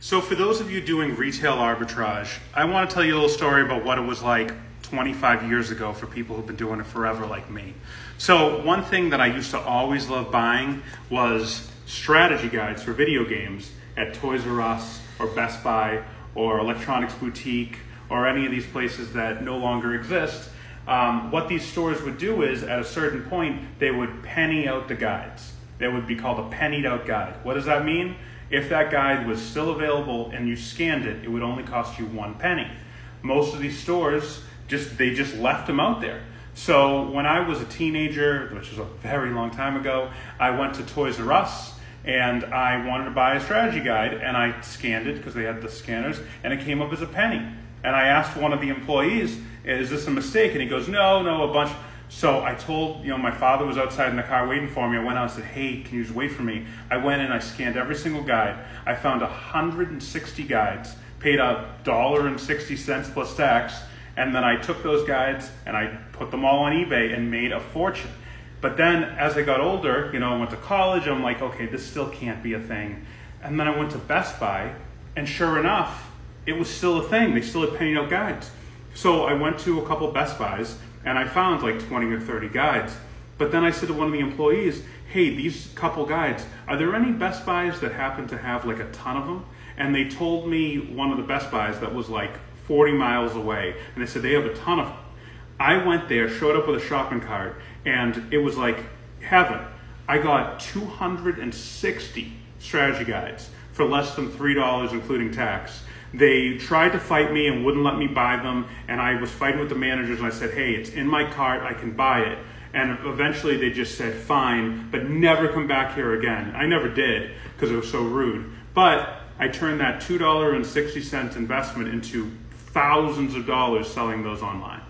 So for those of you doing retail arbitrage, I want to tell you a little story about what it was like 25 years ago for people who've been doing it forever like me. So one thing that I used to always love buying was strategy guides for video games at Toys R Us or Best Buy or Electronics Boutique or any of these places that no longer exist. What these stores would do is, at a certain point, they would penny out the guides. They would be called a pennied out guide. What does that mean? If that guide was still available and you scanned it, it would only cost you 1 penny. Most of these stores, they just left them out there. So when I was a teenager, which was a very long time ago, I went to Toys R Us and I wanted to buy a strategy guide, and I scanned it because they had the scanners, and it came up as a penny. And I asked one of the employees, is this a mistake? And he goes, no, a bunch. So I told, my father was outside in the car waiting for me. I went out and said, hey, can you just wait for me? I went in, I scanned every single guide. I found 160 guides, paid $1.60 plus tax, and then I took those guides and I put them all on eBay and made a fortune. But then as I got older, I went to college, I'm like, okay, this still can't be a thing. And then I went to Best Buy, and sure enough, it was still a thing. They still had penny note guides. So I went to a couple Best Buys, and I found like 20 or 30 guides. But then I said to one of the employees, hey, these couple guides, are there any Best Buys that happen to have like a ton of them? And they told me one of the Best Buys that was like 40 miles away, and they said they have a ton of them. I went there, showed up with a shopping cart, and it was like heaven. I got 260 strategy guides for less than $3, including tax. They tried to fight me and wouldn't let me buy them, and I was fighting with the managers, and I said, hey, it's in my cart, I can buy it. And eventually they just said, fine, but never come back here again. I never did, because it was so rude. But I turned that $2.60 investment into thousands of dollars selling those online.